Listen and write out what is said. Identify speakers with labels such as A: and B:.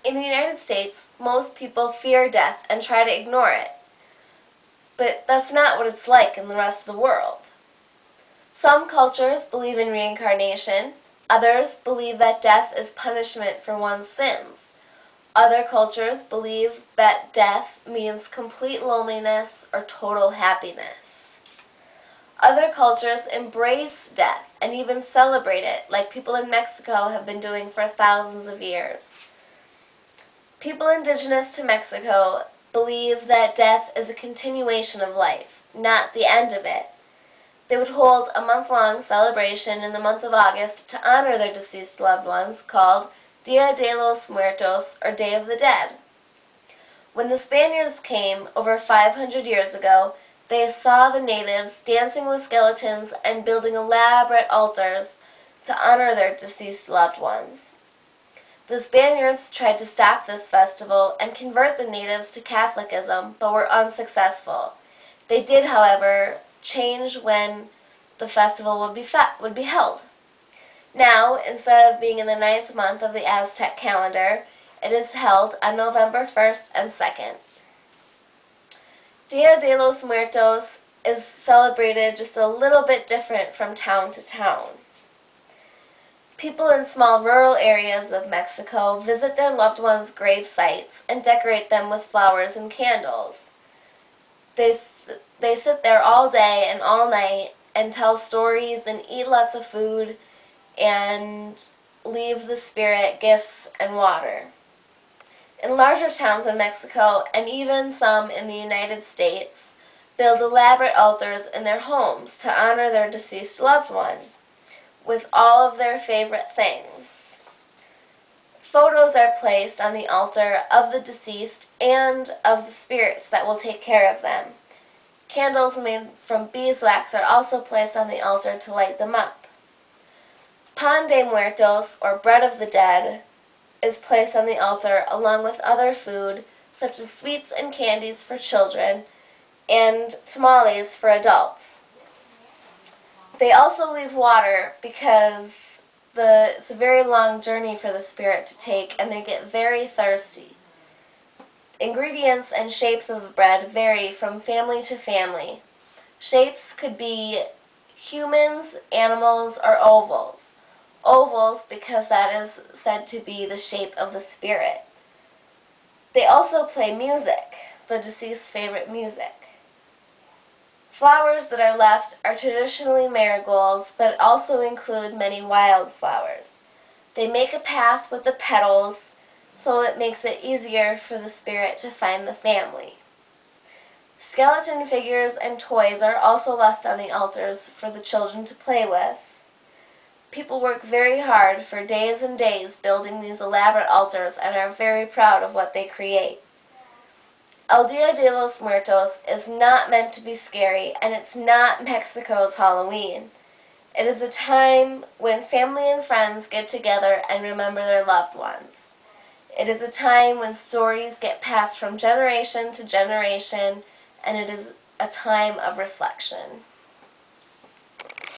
A: In the United States, most people fear death and try to ignore it. But that's not what it's like in the rest of the world. Some cultures believe in reincarnation. Others believe that death is punishment for one's sins. Other cultures believe that death means complete loneliness or total happiness. Other cultures embrace death and even celebrate it, like people in Mexico have been doing for thousands of years. People indigenous to Mexico believe that death is a continuation of life, not the end of it. They would hold a month-long celebration in the month of August to honor their deceased loved ones called Dia de los Muertos, or Day of the Dead. When the Spaniards came over 500 years ago, they saw the natives dancing with skeletons and building elaborate altars to honor their deceased loved ones. The Spaniards tried to stop this festival and convert the natives to Catholicism, but were unsuccessful. They did, however, change when the festival would be held. Now, instead of being in the 9th month of the Aztec calendar, it is held on November 1st and 2nd. Dia de los Muertos is celebrated just a little bit different from town to town. People in small rural areas of Mexico visit their loved ones' grave sites and decorate them with flowers and candles. They sit there all day and all night and tell stories and eat lots of food and leave the spirit gifts and water. In larger towns in Mexico, and even some in the United States, build elaborate altars in their homes to honor their deceased loved one, with all of their favorite things. Photos are placed on the altar of the deceased and of the spirits that will take care of them. Candles made from beeswax are also placed on the altar to light them up. Pan de Muertos, or bread of the dead, is placed on the altar along with other food such as sweets and candies for children and tamales for adults. They also leave water because it's a very long journey for the spirit to take and they get very thirsty. Ingredients and shapes of the bread vary from family to family. Shapes could be humans, animals, or ovals. Ovals because that is said to be the shape of the spirit. They also play music, the deceased's favorite music. Flowers that are left are traditionally marigolds, but also include many wildflowers. They make a path with the petals, so it makes it easier for the spirit to find the family. Skeleton figures and toys are also left on the altars for the children to play with. People work very hard for days and days building these elaborate altars and are very proud of what they create. El Dia de los Muertos is not meant to be scary, and it's not Mexico's Halloween. It is a time when family and friends get together and remember their loved ones. It is a time when stories get passed from generation to generation, and it is a time of reflection.